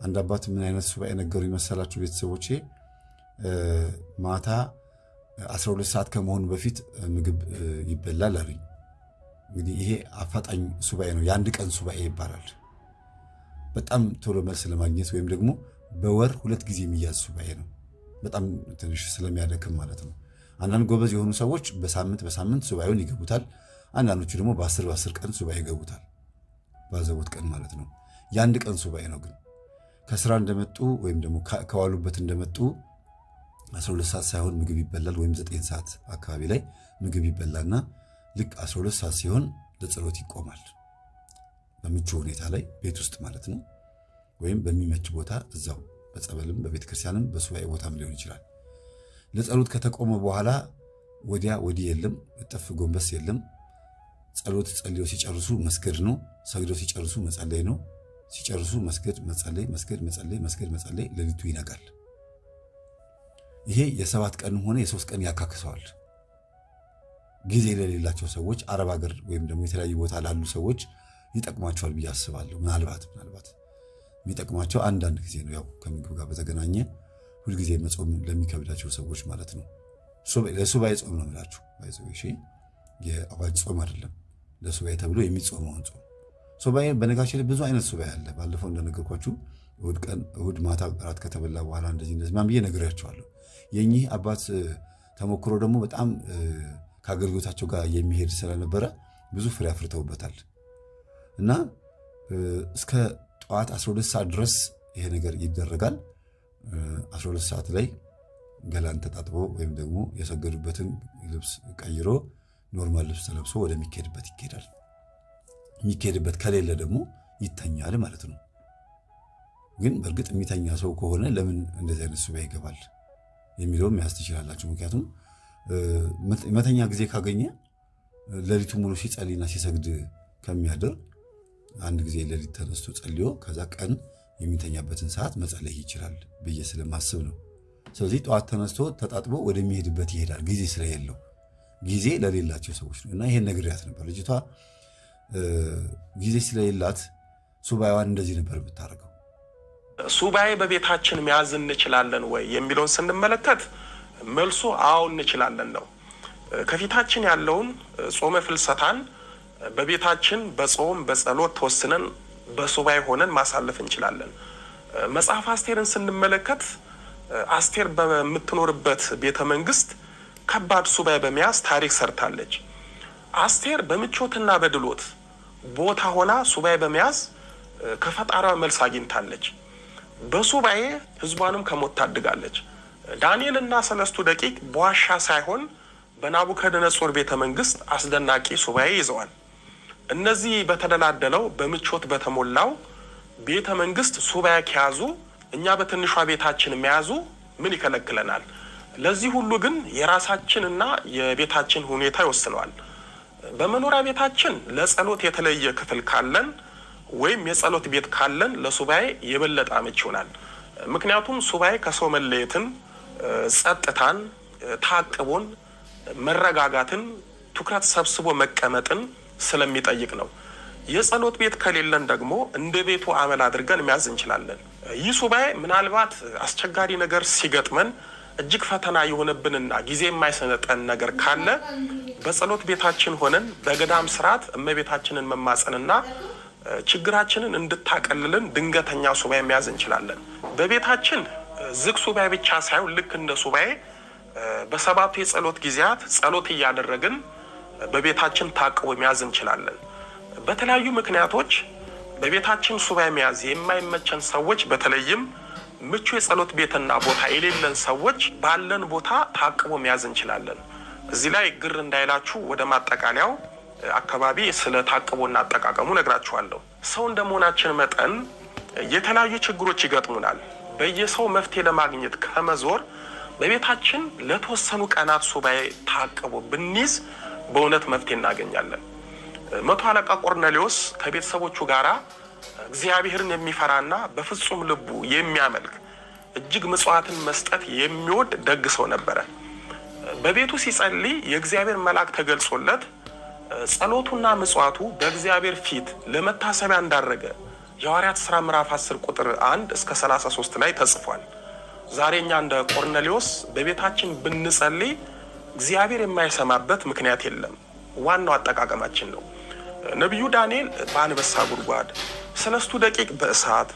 አንድ አባት ምን አይነት ሱባኤ ነገሩ ይመሰላችሁ ቤተሰቦቼ? ማታ 12 ሰዓት ከመሆኑ በፊት ምግብ ይበላል አሉኝ። እንግዲህ ይሄ አፋጣኝ ሱባኤ ነው፣ የአንድ ቀን ሱባኤ ይባላል። በጣም ቶሎ መልስ ለማግኘት ወይም ደግሞ በወር 2 ጊዜ የሚያዝ ሱባኤ ነው። በጣም ትንሽ ስለሚያደክም ማለት ነው። አንዳንድ ጎበዝ የሆኑ ሰዎች በሳምንት ሱባኤውን ይገቡታል። አንዳንዶቹ ደግሞ በ10 ቀን ሱባኤ ይገቡታል፣ ባዘቦት ቀን ማለት ነው። የአንድ ቀን ሱባኤ ነው። ግን ከስራ እንደመጡ ወይም ደግሞ ከዋሉበት እንደመጡ 12 ሰዓት ሳይሆን ምግብ ይበላል፣ ወይም 9 ሰዓት አካባቢ ላይ ምግብ ይበላና ልክ 12 ሰዓት ሲሆን ለጸሎት ይቆማል። በምቹ ሁኔታ ላይ ቤት ውስጥ ማለት ነው፣ ወይም በሚመች ቦታ እዛው በጸበልም በቤተ ክርስቲያንም በሱባኤ ቦታም ሊሆን ይችላል። ለጸሎት ከተቆመ በኋላ ወዲያ ወዲህ የለም፣ እጥፍ ጎንበስ የለም። ጸሎት ጸልዮ ሲጨርሱ መስገድ ነው። ሰግደው ሲጨርሱ መጸለይ ነው። ሲጨርሱ መስገድ፣ መጸለይ፣ መስገድ፣ መጸለይ፣ መስገድ፣ መጸለይ፣ ሌሊቱ ይነጋል። ይሄ የ7 ቀንም ሆነ የ3 ቀን ያካክሰዋል። ጊዜ ለሌላቸው ሰዎች፣ አረብ ሀገር ወይም ደግሞ የተለያዩ ቦታ ላሉ ሰዎች ይጠቅማቸዋል ብዬ አስባለሁ። ምናልባት የሚጠቅማቸው አንዳንድ ጊዜ ነው። ያው ከምግብ ጋር በተገናኘ ሁልጊዜ መጾም ለሚከብዳቸው ሰዎች ማለት ነው። ለሱባኤ ጾም ነው የምላችሁ። እሺ፣ የአዋጅ ጾም አይደለም። ለሱባኤ ተብሎ የሚጾመውን ጾም። ሱባኤ በነገራችን ላይ ብዙ አይነት ሱባኤ አለ። ባለፈው እንደነገርኳችሁ እሁድ ማታ እራት ከተበላ በኋላ እንደዚህ ማን ብዬ ነግሬያቸዋለሁ። የኚህ አባት ተሞክሮ ደግሞ በጣም ከአገልግሎታቸው ጋር የሚሄድ ስለነበረ ብዙ ፍሬ አፍርተውበታል እና እስከ ጠዋት 12 ሰዓት ድረስ ይሄ ነገር ይደረጋል። 12 ሰዓት ላይ ገላን ተጣጥቦ ወይም ደግሞ የሰገዱበትን ልብስ ቀይሮ ኖርማል ልብስ ተለብሶ ወደሚካሄድበት ይካሄዳል። የሚካሄድበት ከሌለ ደግሞ ይተኛል ማለት ነው። ግን በእርግጥ የሚተኛ ሰው ከሆነ ለምን እንደዚህ አይነት ሱባኤ ይገባል የሚለውም ያዝ ትችላላችሁ። ምክንያቱም መተኛ ጊዜ ካገኘ ሌሊቱ ሙሉ ሲጸልይና ሲሰግድ ከሚያድር አንድ ጊዜ ሌሊት ተነስቶ ጸልዮ ከዛ ቀን የሚተኛበትን ሰዓት መጸለይ ይችላል ብዬ ስለማስብ ነው። ስለዚህ ጠዋት ተነስቶ ተጣጥቦ ወደሚሄድበት ይሄዳል፣ ጊዜ ስለሌለው። ጊዜ ለሌላቸው ሰዎች ነው እና ይሄን ነግሬያት ነበር። ልጅቷ ጊዜ ስለሌላት ሱባኤዋን እንደዚህ ነበር የምታደርገው። ሱባኤ በቤታችን መያዝ እንችላለን ወይ የሚለውን ስንመለከት መልሱ አዎ እንችላለን ነው። ከፊታችን ያለውን ጾመ ፍልሰታን በቤታችን በጾም በጸሎት ተወስነን በሱባኤ ሆነን ማሳለፍ እንችላለን። መጽሐፍ አስቴርን ስንመለከት አስቴር በምትኖርበት ቤተ መንግስት ከባድ ሱባኤ በመያዝ ታሪክ ሰርታለች። አስቴር በምቾትና በድሎት ቦታ ሆና ሱባኤ በመያዝ ከፈጣሪዋ መልስ አግኝታለች። በሱባኤ ህዝቧንም ከሞት ታድጋለች። ዳንኤልና 3 ደቂቅ በዋሻ ሳይሆን በናቡከደነጾር ቤተ መንግስት አስደናቂ ሱባኤ ይዘዋል። እነዚህ በተደላደለው በምቾት በተሞላው ቤተ መንግስት ሱባኤ ከያዙ እኛ በትንሿ ቤታችን መያዙ ምን ይከለክለናል? ለዚህ ሁሉ ግን የራሳችንና የቤታችን ሁኔታ ይወስነዋል። በመኖሪያ ቤታችን ለጸሎት የተለየ ክፍል ካለን ወይም የጸሎት ቤት ካለን ለሱባኤ የበለጠ አመች ይሆናል። ምክንያቱም ሱባኤ ከሰው መለየትን፣ ጸጥታን፣ ታቅቦን፣ መረጋጋትን፣ ትኩረት ሰብስቦ መቀመጥን ስለሚጠይቅ ነው። የጸሎት ቤት ከሌለን ደግሞ እንደ ቤቱ አመል አድርገን መያዝ እንችላለን። ይህ ሱባኤ ምናልባት አስቸጋሪ ነገር ሲገጥመን እጅግ ፈተና የሆነብንና ጊዜ የማይሰነጠን ነገር ካለ በጸሎት ቤታችን ሆነን በገዳም ስርዓት እመቤታችንን መማጸንና ችግራችንን እንድታቀልልን ድንገተኛ ሱባኤ መያዝ እንችላለን። በቤታችን ዝግ ሱባኤ ብቻ ሳይሆን ልክ እንደ ሱባኤ በሰባቱ የጸሎት ጊዜያት ጸሎት እያደረግን በቤታችን ታቅቦ መያዝ እንችላለን። በተለያዩ ምክንያቶች በቤታችን ሱባኤ መያዝ የማይመቸን ሰዎች፣ በተለይም ምቹ የጸሎት ቤትና ቦታ የሌለን ሰዎች ባለን ቦታ ታቅቦ መያዝ እንችላለን። እዚህ ላይ ግር እንዳይላችሁ ወደ ማጠቃለያው አካባቢ ስለ ታቅቦና አጠቃቀሙ ነግራችኋለሁ። ሰው እንደመሆናችን መጠን የተለያዩ ችግሮች ይገጥሙናል። በየሰው መፍትሄ ለማግኘት ከመዞር በቤታችን ለተወሰኑ ቀናት ሱባኤ ታቅቦ ብንይዝ በእውነት መፍትሄ እናገኛለን። 100 አለቃ ቆርኔሌዎስ ከቤተሰቦቹ ጋራ እግዚአብሔርን የሚፈራና በፍጹም ልቡ የሚያመልክ እጅግ ምጽዋትን መስጠት የሚወድ ደግ ሰው ነበረ። በቤቱ ሲጸልይ የእግዚአብሔር መልአክ ተገልጾለት ጸሎቱና ምጽዋቱ በእግዚአብሔር ፊት ለመታሰቢያ እንዳረገ የሐዋርያት ሥራ ምዕራፍ 10 ቁጥር 1 እስከ 33 ላይ ተጽፏል። ዛሬ እኛ እንደ ቆርኔሌዎስ በቤታችን ብንጸልይ እግዚአብሔር የማይሰማበት ምክንያት የለም። ዋናው አጠቃቀማችን ነው። ነቢዩ ዳንኤል በአንበሳ ጉድጓድ፣ ሰለስቱ ደቂቅ በእሳት፣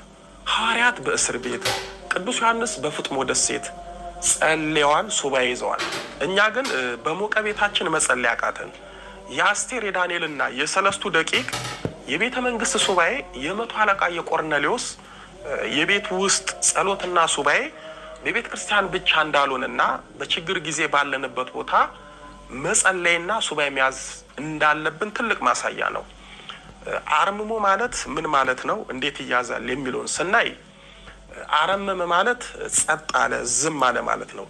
ሐዋርያት በእስር ቤት፣ ቅዱስ ዮሐንስ በፍጥሞ ደሴት ጸልየዋል፣ ሱባኤ ይዘዋል። እኛ ግን በሞቀ ቤታችን መጸለይ አቃተን። የአስቴር የዳንኤልና የሰለስቱ ደቂቅ የቤተ መንግስት ሱባኤ የመቶ አለቃ የቆርኔሌዎስ የቤት ውስጥ ጸሎትና ሱባኤ በቤተ ክርስቲያን ብቻ እንዳልሆነና በችግር ጊዜ ባለንበት ቦታ መጸለይና ሱባኤ መያዝ እንዳለብን ትልቅ ማሳያ ነው። አርምሞ ማለት ምን ማለት ነው? እንዴት ይያዛል የሚለውን ስናይ አረመመ ማለት ጸጥ አለ፣ ዝም አለ ማለት ነው።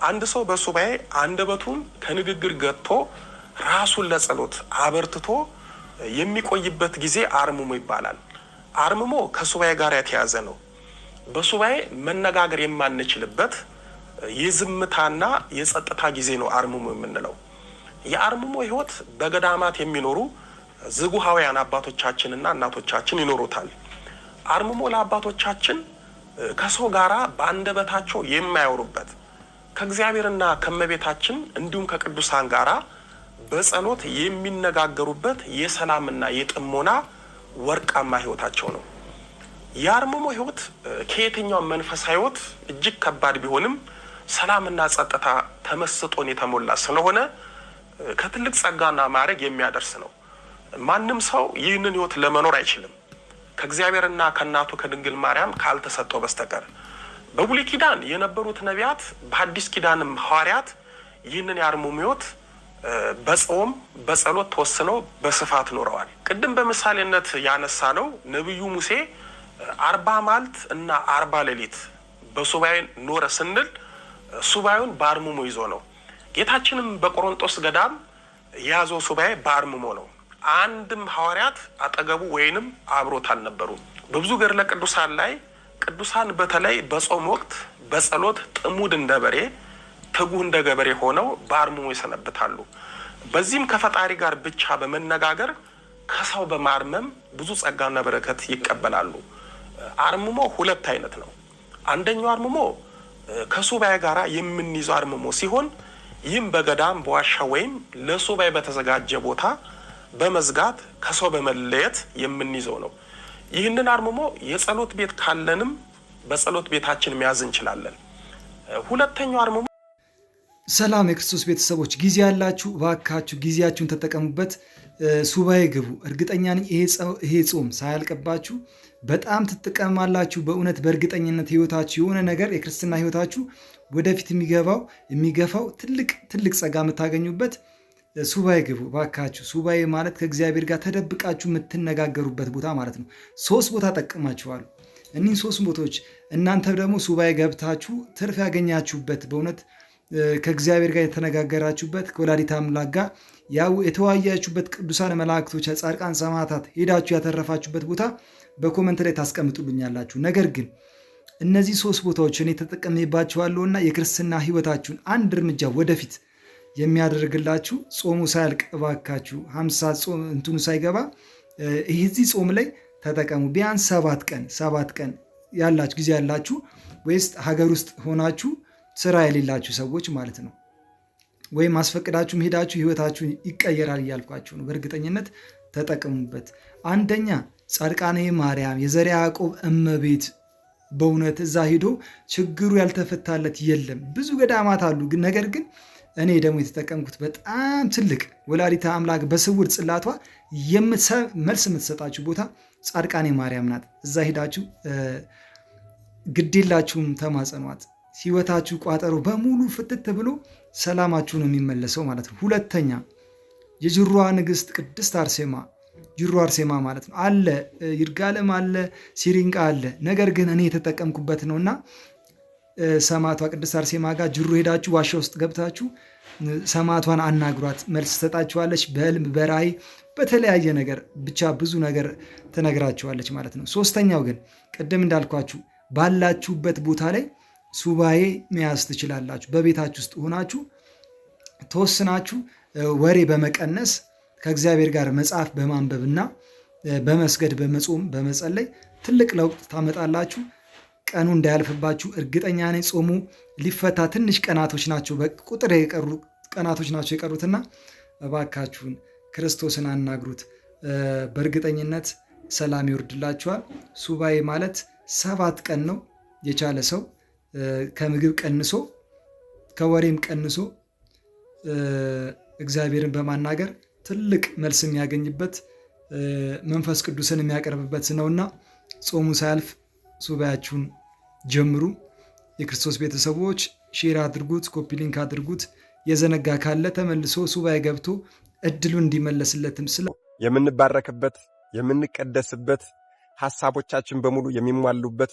አንድ ሰው በሱባኤ አንደበቱን ከንግግር ገጥቶ ራሱን ለጸሎት አበርትቶ የሚቆይበት ጊዜ አርምሞ ይባላል። አርምሞ ከሱባኤ ጋር የተያዘ ነው። በሱባኤ መነጋገር የማንችልበት የዝምታና የጸጥታ ጊዜ ነው አርምሞ የምንለው። የአርምሞ ህይወት በገዳማት የሚኖሩ ዝጉሃውያን አባቶቻችንና እናቶቻችን ይኖሩታል። አርምሞ ለአባቶቻችን ከሰው ጋራ በአንደበታቸው የማያወሩበት ከእግዚአብሔርና ከመቤታችን እንዲሁም ከቅዱሳን ጋራ በጸሎት የሚነጋገሩበት የሰላምና የጥሞና ወርቃማ ህይወታቸው ነው። የአርምሞ ህይወት ከየትኛው መንፈሳዊ ህይወት እጅግ ከባድ ቢሆንም ሰላምና ጸጥታ ተመስጦን የተሞላ ስለሆነ ከትልቅ ጸጋና ማዕረግ የሚያደርስ ነው። ማንም ሰው ይህንን ህይወት ለመኖር አይችልም ከእግዚአብሔርና ከእናቱ ከድንግል ማርያም ካልተሰጠው በስተቀር። በብሉይ ኪዳን የነበሩት ነቢያት፣ በሐዲስ ኪዳንም ሐዋርያት ይህንን የአርምሞ ህይወት በጾም በጸሎት ተወስነው በስፋት ኖረዋል። ቅድም በምሳሌነት ያነሳ ነው ነቢዩ ሙሴ 40 መዓልት እና 40 ሌሊት በሱባኤ ኖረ ስንል ሱባኤውን በአርምሞ ይዞ ነው። ጌታችንም በቆሮንቶስ ገዳም የያዘው ሱባኤ በአርምሞ ነው። አንድም ሐዋርያት አጠገቡ ወይንም አብሮት አልነበሩም። በብዙ ገድለ ቅዱሳን ላይ ቅዱሳን በተለይ በጾም ወቅት በጸሎት ጥሙድ እንደ በሬ ትጉህ እንደ ገበሬ ሆነው በአርምሞ ይሰነብታሉ። በዚህም ከፈጣሪ ጋር ብቻ በመነጋገር ከሰው በማርመም ብዙ ጸጋና በረከት ይቀበላሉ። አርምሞ ሁለት አይነት ነው። አንደኛው አርምሞ ከሱባኤ ጋራ የምንይዘው አርምሞ ሲሆን ይህም በገዳም በዋሻ ወይም ለሱባኤ በተዘጋጀ ቦታ በመዝጋት ከሰው በመለየት የምንይዘው ነው። ይህንን አርምሞ የጸሎት ቤት ካለንም በጸሎት ቤታችን መያዝ እንችላለን። ሁለተኛው አርምሞ ሰላም የክርስቶስ ቤተሰቦች፣ ጊዜ ያላችሁ እባካችሁ ጊዜያችሁን ተጠቀሙበት። ሱባኤ ግቡ። እርግጠኛ ነኝ ይሄ ጾም ሳያልቅባችሁ በጣም ትጠቀማላችሁ። በእውነት በእርግጠኝነት ህይወታችሁ የሆነ ነገር የክርስትና ህይወታችሁ ወደፊት የሚገፋው ትልቅ ጸጋ የምታገኙበት ሱባኤ ግቡ እባካችሁ። ሱባኤ ማለት ከእግዚአብሔር ጋር ተደብቃችሁ የምትነጋገሩበት ቦታ ማለት ነው። 3 ቦታ ጠቅማችኋል። እኒህን 3 ቦታዎች እናንተ ደግሞ ሱባኤ ገብታችሁ ትርፍ ያገኛችሁበት በእውነት ከእግዚአብሔር ጋር የተነጋገራችሁበት ከወላዲተ አምላክ ጋር የተወያያችሁበት ቅዱሳን መላእክቶች፣ ጻድቃን፣ ሰማዕታት ሄዳችሁ ያተረፋችሁበት ቦታ በኮመንት ላይ ታስቀምጡልኛላችሁ። ነገር ግን እነዚህ 3 ቦታዎች እኔ ተጠቀሜባችኋለሁና የክርስትና ህይወታችሁን አንድ እርምጃ ወደፊት የሚያደርግላችሁ ጾሙ ሳያልቅ እባካችሁ 50 ጾም እንትኑ ሳይገባ እዚህ ጾም ላይ ተጠቀሙ። ቢያንስ 7 ቀን ያላችሁ ጊዜ ያላችሁ ወይስ ሀገር ውስጥ ሆናችሁ ስራ የሌላችሁ ሰዎች ማለት ነው፣ ወይም አስፈቅዳችሁ ሄዳችሁ ህይወታችሁ ይቀየራል እያልኳችሁ ነው። በእርግጠኝነት ተጠቀሙበት። አንደኛ ጻድቃኔ ማርያም የዘርዓ ያዕቆብ እመቤት፣ በእውነት እዛ ሄዶ ችግሩ ያልተፈታለት የለም። ብዙ ገዳማት አሉ፣ ነገር ግን እኔ ደግሞ የተጠቀምኩት በጣም ትልቅ ወላዲተ አምላክ በስውር ጽላቷ መልስ የምትሰጣችሁ ቦታ ጻድቃኔ ማርያም ናት። እዛ ሄዳችሁ ግዴላችሁም ተማጸኗት። ህይወታችሁ ቋጠሮ በሙሉ ፍትት ብሎ ሰላማችሁ ነው የሚመለሰው ማለት ነው። ሁለተኛ የጅሯ ንግስት ቅድስት አርሴማ፣ ጅሩ አርሴማ ማለት ነው አለ፣ ይርጋለም አለ፣ ሲሪንቃ አለ። ነገር ግን እኔ የተጠቀምኩበት ነውና ሰማዕቷ ቅድስት አርሴማ ጋር ጅሩ ሄዳችሁ ዋሻ ውስጥ ገብታችሁ ሰማዕቷን አናግሯት፣ መልስ ትሰጣችኋለች። በህልም በራእይ በተለያየ ነገር ብቻ ብዙ ነገር ትነግራችኋለች ማለት ነው። ሶስተኛው ግን ቅድም እንዳልኳችሁ ባላችሁበት ቦታ ላይ ሱባኤ መያዝ ትችላላችሁ። በቤታችሁ ውስጥ ሆናችሁ ተወስናችሁ ወሬ በመቀነስ ከእግዚአብሔር ጋር መጽሐፍ በማንበብና በመስገድ በመጾም በመጸለይ ትልቅ ለውጥ ታመጣላችሁ። ቀኑ እንዳያልፍባችሁ እርግጠኛ ነኝ። ጾሙ ሊፈታ ትንሽ ቀናቶች ናቸው፣ በቁጥር የቀሩ ቀናቶች ናቸው የቀሩትና እባካችሁን ክርስቶስን አናግሩት። በእርግጠኝነት ሰላም ይወርድላችኋል። ሱባኤ ማለት 7 ቀን ነው። የቻለ ሰው ከምግብ ቀንሶ ከወሬም ቀንሶ እግዚአብሔርን በማናገር ትልቅ መልስ የሚያገኝበት መንፈስ ቅዱስን የሚያቀርብበት ነውና ጾሙ ሳያልፍ ሱባኤያችሁን ጀምሩ። የክርስቶስ ቤተሰቦች ሼር አድርጉት፣ ኮፒ ሊንክ አድርጉት። የዘነጋ ካለ ተመልሶ ሱባኤ ገብቶ እድሉን እንዲመለስለትም የምንባረክበት የምንቀደስበት ሐሳቦቻችን በሙሉ የሚሟሉበት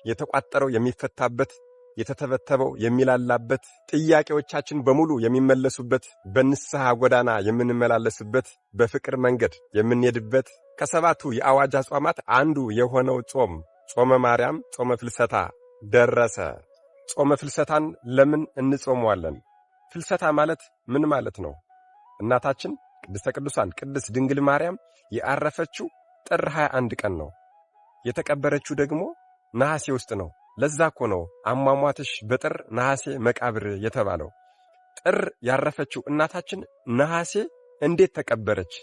የተቋጠረው የሚፈታበት የተተበተበው የሚላላበት ጥያቄዎቻችን በሙሉ የሚመለሱበት በንስሐ ጎዳና የምንመላለስበት በፍቅር መንገድ የምንሄድበት ከሰባቱ የአዋጅ አጽዋማት አንዱ የሆነው ጾመ ማርያም ጾመ ፍልሰታ ደረሰ። ጾመ ፍልሰታን ለምን እንጾመዋለን? ፍልሰታ ማለት ምን ማለት ነው? እናታችን ቅድስተ ቅዱሳን ቅድስት ድንግል ማርያም ያረፈችው ጥር 21 ቀን ነው። የተቀበረችው ደግሞ ነሐሴ ውስጥ ነው። ለዛ እኮ ነው አሟሟትሽ በጥር ነሐሴ መቃብር የተባለው። ጥር ያረፈችው እናታችን ነሐሴ እንዴት ተቀበረች?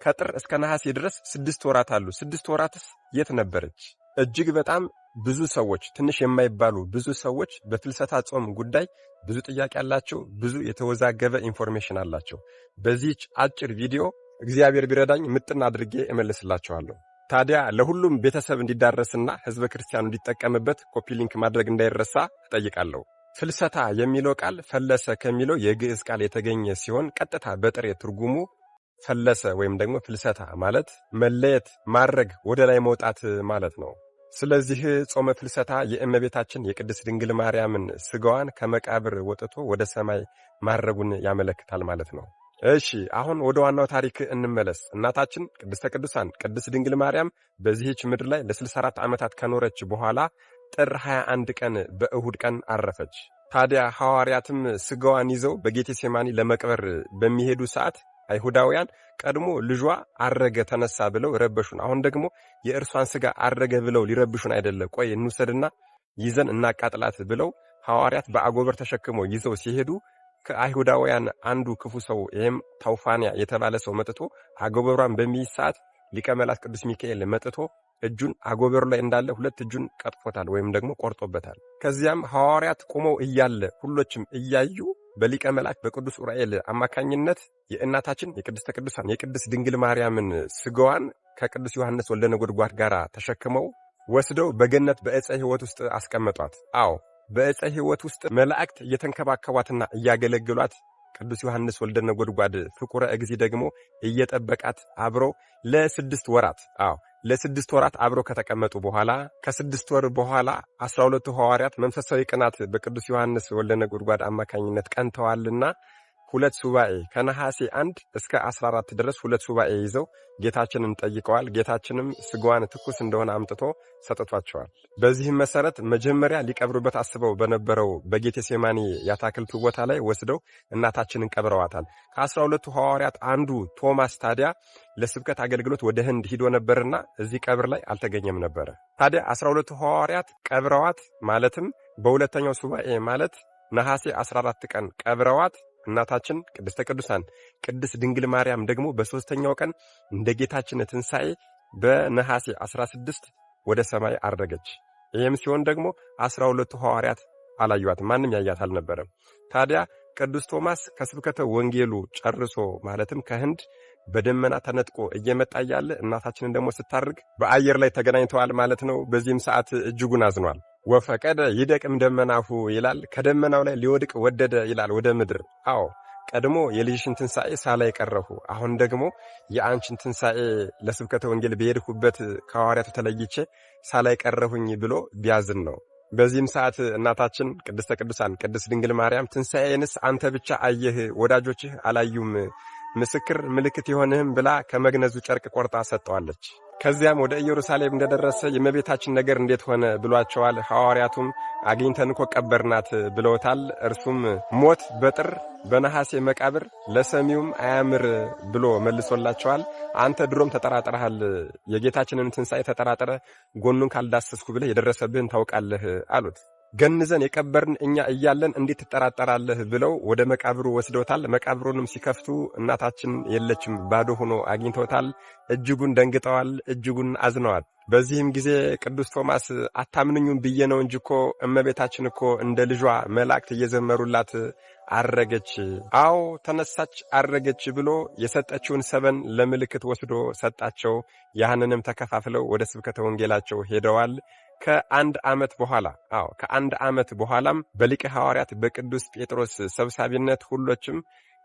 ከጥር እስከ ነሐሴ ድረስ 6 ወራት አሉ። 6 ወራትስ የት ነበረች? እጅግ በጣም ብዙ ሰዎች፣ ትንሽ የማይባሉ ብዙ ሰዎች በፍልሰታ ጾም ጉዳይ ብዙ ጥያቄ አላቸው። ብዙ የተወዛገበ ኢንፎርሜሽን አላቸው። በዚህች አጭር ቪዲዮ እግዚአብሔር ቢረዳኝ ምጥን አድርጌ እመልስላችኋለሁ። ታዲያ ለሁሉም ቤተሰብ እንዲዳረስና ሕዝበ ክርስቲያኑ እንዲጠቀምበት ኮፒ ሊንክ ማድረግ እንዳይረሳ እጠይቃለሁ። ፍልሰታ የሚለው ቃል ፈለሰ ከሚለው የግዕዝ ቃል የተገኘ ሲሆን ቀጥታ በጥሬ ትርጉሙ ፈለሰ ወይም ደግሞ ፍልሰታ ማለት መለየት፣ ማድረግ፣ ወደ ላይ መውጣት ማለት ነው። ስለዚህ ጾመ ፍልሰታ የእመቤታችን የቅድስት ድንግል ማርያምን ስጋዋን ከመቃብር ወጥቶ ወደ ሰማይ ማረጉን ያመለክታል ማለት ነው። እሺ አሁን ወደ ዋናው ታሪክ እንመለስ። እናታችን ቅድስተ ቅዱሳን ቅድስት ድንግል ማርያም በዚህች ምድር ላይ ለ64 ዓመታት ከኖረች በኋላ ጥር 21 ቀን በእሁድ ቀን አረፈች። ታዲያ ሐዋርያትም ስጋዋን ይዘው በጌቴሴማኒ ለመቅበር በሚሄዱ ሰዓት አይሁዳውያን ቀድሞ ልጇ አረገ ተነሳ ብለው ረበሹን። አሁን ደግሞ የእርሷን ስጋ አረገ ብለው ሊረብሹን አይደለ? ቆይ እንውሰድና ይዘን እናቃጥላት ብለው ሐዋርያት በአጎበር ተሸክመው ይዘው ሲሄዱ ከአይሁዳውያን አንዱ ክፉ ሰው ይሄም ታውፋንያ የተባለ ሰው መጥቶ አጎበሯን በሚይዝ ሰዓት ሊቀ መላእክት ቅዱስ ሚካኤል መጥቶ እጁን አጎበሩ ላይ እንዳለ 2 እጁን ቀጥፎታል ወይም ደግሞ ቆርጦበታል። ከዚያም ሐዋርያት ቆመው እያለ ሁሎችም እያዩ በሊቀ መላእክት በቅዱስ ኡራኤል አማካኝነት የእናታችን የቅድስተ ቅዱሳን የቅድስት ድንግል ማርያምን ስጋዋን ከቅዱስ ዮሐንስ ወልደ ነጎድጓድ ጋር ተሸክመው ወስደው በገነት በዕፀ ሕይወት ውስጥ አስቀመጧት። አዎ በዕፀ ሕይወት ውስጥ መላእክት እየተንከባከቧትና እያገለገሏት ቅዱስ ዮሐንስ ወልደ ነጎድጓድ ፍቁረ እግዚእ ደግሞ እየጠበቃት አብሮ ለ6 ወራት ለ6 ወራት አብሮ ከተቀመጡ በኋላ ከ6 ወር በኋላ 12ቱ ሐዋርያት መንፈሳዊ ቅናት በቅዱስ ዮሐንስ ወልደ ነጎድጓድ አማካኝነት ቀንተዋልና 2 ሱባኤ ከነሐሴ 1 እስከ 14 ድረስ 2 ሱባኤ ይዘው ጌታችንን ጠይቀዋል። ጌታችንም ስጋዋን ትኩስ እንደሆነ አምጥቶ ሰጥቷቸዋል። በዚህም መሰረት መጀመሪያ ሊቀብሩበት አስበው በነበረው በጌቴሴማኒ ያታክልቱ ቦታ ላይ ወስደው እናታችንን ቀብረዋታል። ከ12ቱ ሐዋርያት አንዱ ቶማስ ታዲያ ለስብከት አገልግሎት ወደ ህንድ ሂዶ ነበርና እዚህ ቀብር ላይ አልተገኘም ነበር። ታዲያ 12ቱ ሐዋርያት ቀብረዋት ማለትም በሁለተኛው ሱባኤ ማለት ነሐሴ 14 ቀን ቀብረዋት እናታችን ቅድስተ ቅዱሳን ቅድስት ድንግል ማርያም ደግሞ በ3ኛው ቀን እንደ ጌታችን ትንሣኤ በነሐሴ 16 ወደ ሰማይ አረገች። ይህም ሲሆን ደግሞ 12ቱ ሐዋርያት አላዩአት፣ ማንም ያያት አልነበረም። ታዲያ ቅዱስ ቶማስ ከስብከተ ወንጌሉ ጨርሶ ማለትም ከህንድ በደመና ተነጥቆ እየመጣ ያለ እናታችንን ደግሞ ስታርግ በአየር ላይ ተገናኝተዋል ማለት ነው። በዚህም ሰዓት እጅጉን አዝኗል። ወፈቀደ ይደቅም ደመናሁ ይላል። ከደመናው ላይ ሊወድቅ ወደደ ይላል ወደ ምድር። አዎ ቀድሞ የልጅሽን ትንሣኤ ሳላይ ቀረሁ፣ አሁን ደግሞ የአንቺን ትንሣኤ ለስብከተ ወንጌል በሄድሁበት ከሐዋርያቱ ተለይቼ ሳላይ ቀረሁኝ ብሎ ቢያዝን ነው። በዚህም ሰዓት እናታችን ቅድስተ ቅዱሳን ቅድስት ድንግል ማርያም ትንሣኤንስ አንተ ብቻ አየህ፣ ወዳጆችህ አላዩም፣ ምስክር ምልክት የሆንህም ብላ ከመግነዙ ጨርቅ ቆርጣ ሰጠዋለች። ከዚያም ወደ ኢየሩሳሌም እንደደረሰ የእመቤታችን ነገር እንዴት ሆነ ብሏቸዋል። ሐዋርያቱም አግኝተን እኮ ቀበርናት ብለውታል። እርሱም ሞት በጥር በነሐሴ መቃብር ለሰሚውም አያምር ብሎ መልሶላቸዋል። አንተ ድሮም ተጠራጥረሃል፣ የጌታችንን ትንሣኤ ተጠራጥረ ጎኑን ካልዳሰስኩ ብለህ የደረሰብህን ታውቃለህ አሉት። ገንዘን የቀበርን እኛ እያለን እንዴት ትጠራጠራለህ ብለው ወደ መቃብሩ ወስደውታል። መቃብሩንም ሲከፍቱ እናታችን የለችም፣ ባዶ ሆኖ አግኝተውታል። እጅጉን ደንግጠዋል፣ እጅጉን አዝነዋል። በዚህም ጊዜ ቅዱስ ቶማስ አታምንኙም ብዬ ነው እንጂ እኮ እመቤታችን እኮ እንደ ልጇ መላእክት እየዘመሩላት አረገች፣ አዎ ተነሳች አረገች ብሎ የሰጠችውን ሰበን ለምልክት ወስዶ ሰጣቸው። ያህንንም ተከፋፍለው ወደ ስብከተ ወንጌላቸው ሄደዋል። ከአንድ ዓመት በኋላም በሊቀ ሐዋርያት በቅዱስ ጴጥሮስ ሰብሳቢነት ሁሎችም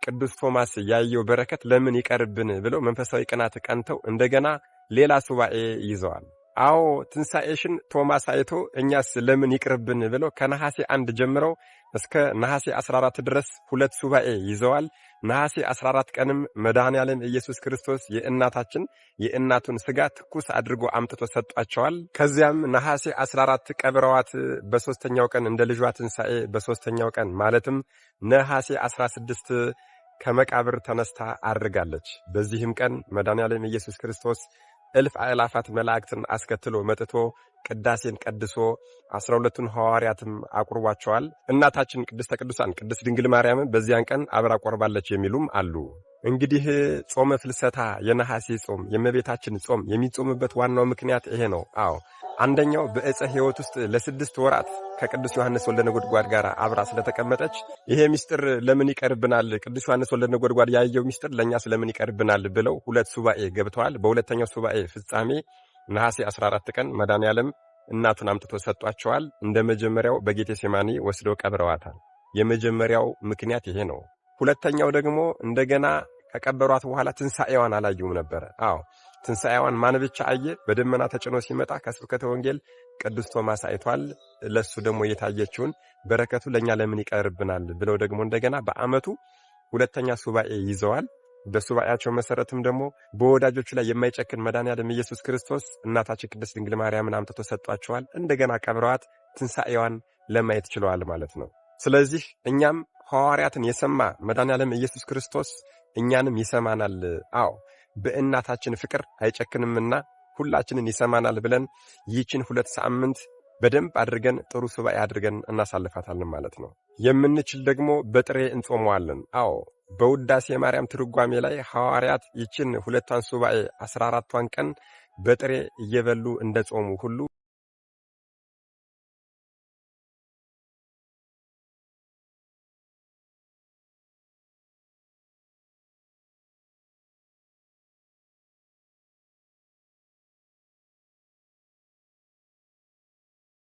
ቅዱስ ቶማስ ያየው በረከት ለምን ይቀርብን ብለው መንፈሳዊ ቅናት ቀንተው እንደገና ሌላ ሱባኤ ይዘዋል። አዎ ትንሣኤሽን ቶማስ አይቶ እኛስ ለምን ይቅርብን ብለው ከነሐሴ 1 ጀምረው እስከ ነሐሴ 14 ድረስ 2 ሱባኤ ይዘዋል። ነሐሴ 14 ቀንም መድኃኔዓለም ኢየሱስ ክርስቶስ የእናቱን ሥጋ ትኩስ አድርጎ አምጥቶ ሰጧቸዋል። ከዚያም ነሐሴ 14 ቀብረዋት በሦስተኛው ቀን እንደ ልጇ ትንሣኤ በሦስተኛው ቀን ማለትም ነሐሴ 16 ከመቃብር ተነስታ አድርጋለች። በዚህም ቀን መድኃኔዓለም ኢየሱስ ክርስቶስ እልፍ አእላፋት መላእክትን አስከትሎ መጥቶ ቅዳሴን ቀድሶ 12ቱን ሐዋርያትም አቁርቧቸዋል። እናታችን ቅድስተ ቅዱሳን ቅድስት ድንግል ማርያምን በዚያን ቀን አብራ ቆርባለች የሚሉም አሉ። እንግዲህ ጾመ ፍልሰታ የነሐሴ ጾም የእመቤታችን ጾም የሚጾምበት ዋናው ምክንያት ይሄ ነው። አዎ አንደኛው በዕፀ ሕይወት ውስጥ ለ6 ወራት ከቅዱስ ዮሐንስ ወልደ ነጎድጓድ ጋር አብራ ስለተቀመጠች ይሄ ምስጢር ለምን ይቀርብናል፣ ቅዱስ ዮሐንስ ወልደ ነጎድጓድ ያየው ምስጢር ለኛ ስለምን ይቀርብናል ብለው 2 ሱባኤ ገብተዋል። በሁለተኛው ሱባኤ ፍጻሜ ነሐሴ 14 ቀን መድኃኔዓለም እናቱን አምጥቶ ሰጧቸዋል። እንደ መጀመሪያው በጌቴሴማኒ ወስደው ቀብረዋታል። የመጀመሪያው ምክንያት ይሄ ነው። ሁለተኛው ደግሞ እንደገና ከቀበሯት በኋላ ትንሣኤዋን አላዩም ነበር። አዎ ትንሣኤዋን ማን ብቻ አየ? በደመና ተጭኖ ሲመጣ ከስብከተ ወንጌል ቅዱስ ቶማስ አይቷል። ለሱ ደግሞ የታየችውን በረከቱ ለኛ ለምን ይቀርብናል ብለው ደግሞ እንደገና በአመቱ ሁለተኛ ሱባኤ ይዘዋል። በሱባኤያቸው መሰረትም ደግሞ በወዳጆቹ ላይ የማይጨክን መድኃኔዓለም ኢየሱስ ክርስቶስ እናታችን ቅድስት ድንግል ማርያምን አምጥቶ ሰጧቸዋል። እንደገና ቀብረዋት ትንሣኤዋን ለማየት ችለዋል ማለት ነው። ስለዚህ እኛም ሐዋርያትን የሰማ መድኃኔዓለም ኢየሱስ ክርስቶስ እኛንም ይሰማናል። አዎ በእናታችን ፍቅር አይጨክንምና ሁላችንን ይሰማናል ብለን ይህችን 2 ሳምንት በደንብ አድርገን ጥሩ ሱባኤ አድርገን እናሳልፋታለን ማለት ነው። የምንችል ደግሞ በጥሬ እንጾመዋለን። አዎ በውዳሴ ማርያም ትርጓሜ ላይ ሐዋርያት ይህችን 2ቷን ሱባኤ 14ቷን ቀን በጥሬ እየበሉ እንደጾሙ ሁሉ